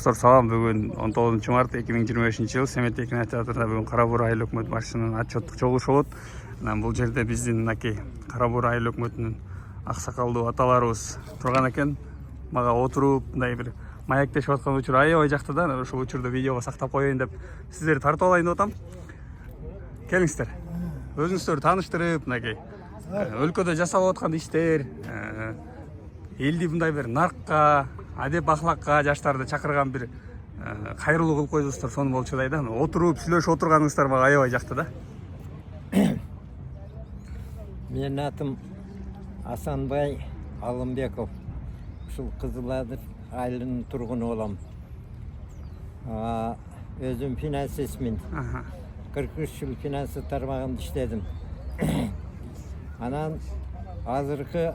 Салам, бүгін 19 март 2025 жыл Семетте кинотеатрда бүгін Кара Бура айыл өкмөт башчысынын отчеттук чогулушу болот. Бул жерде биздин мынакей Кара Бура айыл өкмөтүнүн аксакалдуу аталарыбыз турган экен. Мага отуруп мындай бир маектешип аткан учур аябай жакты да. Ошол учурду видеого сактап коеюн деп сиздерди тартып алайын деп атам. Келиңиздер. Өзүңүздөрдү тааныштырып, мынакей өлкөдө жасалып аткан иштер, элди мындай бир наркка, адеп ахлакка жаштарды чакырган бир кайрылуу кылып койдуңуздар, сонун болчу да. Отуруп сүйлөшүп отурганыңыздар мага аябай жакты да. Менин атым Асанбай Алымбеков. Ушул Кызыл айылынын тургуну болом. Өзүм финансистмин. 43 жыл финанс тармагында иштедим. Анан азыркы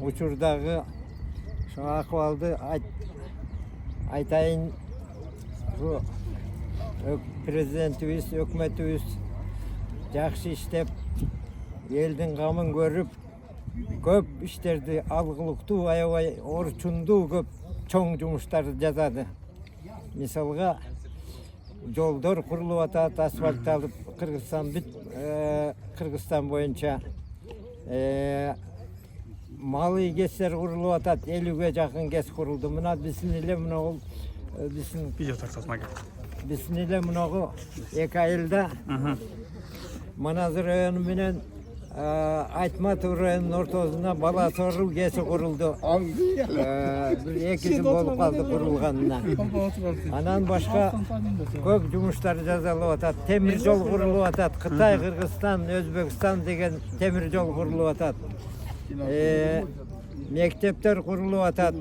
учурдагы şu акыбалды айтайын. Президентибиз, өкмөтүбүз жакшы иштеп, элдин камын көрүп, көп иштерди алгылыктуу, аябай орчундуу көп чоң жумуштарды жасады. Мисалга жолдор курулуп атат, асфальтталып, Кыргызстан боюнча малы кештер курулуп атат, 50ге жакын кеш курулду. Мына биздин эле мына биздин Видео тартасың маке. биздин эле мынагы 2 айылда Маназыр району менен Айтматов районунун ортосуна бала соруу кеши курулду. 2 жыл болуп калды курулганына. Анан башка көп жумуштар жасалып атат. Темир жол курулуп атат. Кытай, Кыргызстан, Өзбекстан деген темир жол курулуп атат. Мектептер курулуп атат.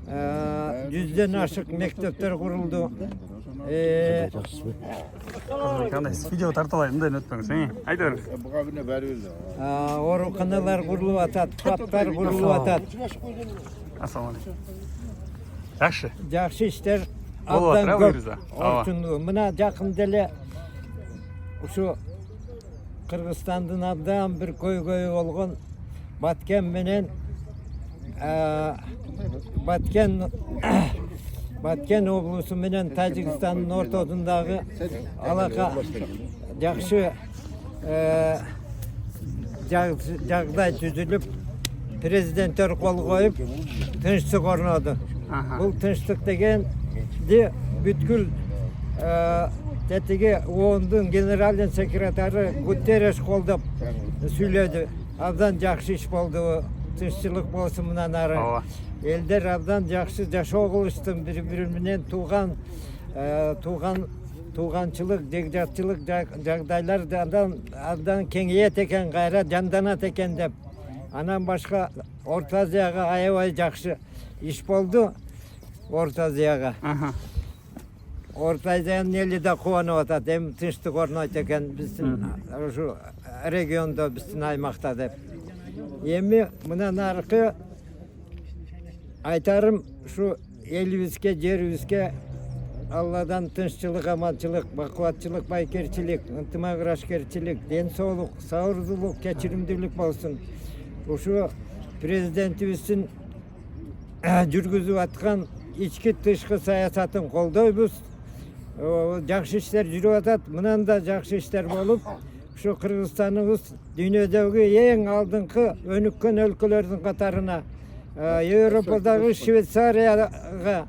100ден ашык мектептер курулду. Видео тартып алайын, мындай өтпөңүз. Айта бериңиз. Ооруканалар курулуп атат, клубтар курулуп атат. Ассалам алейкум. Жакшы. Жакшы иштер Болуп абдан атат, көп. Орчундуу. Мына жакында эле ушу Кыргызстандын абдан бир көйгөйү болгон Баткен менен Баткен облусу менен Тажикстандын ортосундагы алака жакшы жагдай түзүлүп, президенттер кол коюп, тынчтык орноду. Бул тынчтык дегенди бүткүл тетиги ООНдун генеральный секретары Гутерреш колдоп сүйлөдү. Абдан жакшы иш болду. Тынччылык болсун мындан ары. Элдер абдан жакшы жашоо кылышты, бири-бири менен тууганчылык, жекжатчылык жагдайлар абдан кеңейет экен, кайра жанданат экен деп. Анан башка Орто Азияга аябай жакшы иш болду. Орто Азияга. Орто Азиянын эли да кубанып атат. Эми тынчтык орнойт экен биздин ушу региондо, биздин аймакта деп. Эми мындан аркы айтарым ушу элибизге, жерибизге Алладан тынччылык, аманчылык, бакубатчылык, байкерчилик, ынтымагырашкерчилик, ден соолук, сабырдуулук, кечиримдүүлүк болсун. Ушу президентибиздин жүргүзүп аткан ички тышкы саясатын колдойбуз. Жакшы иштер жүрүп атат. Мындан да жакшы иштер болуп, ушу Кыргызстаныбыз дүйнөдөгү эң алдыңкы өнүккөн өлкөлөрдүн катарына, Европадагы Швейцарияга,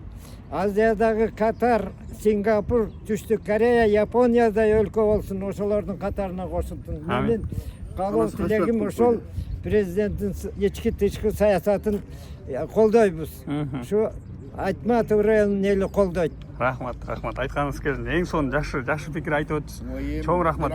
Азиядагы Катар, Сингапур, Түштүк Корея, Япониядай өлкө болсун, ошолордун катарына кошулсын. Менин калуу тилегим ошол президенттин ички тышкы саясатын колдойбуз. Ушу Айтматов районунун эли колдойт. Рахмат. Айтканыңыз келсин. Эң сонун жакшы пикир айтып өттүңүз. Чоң рахмат.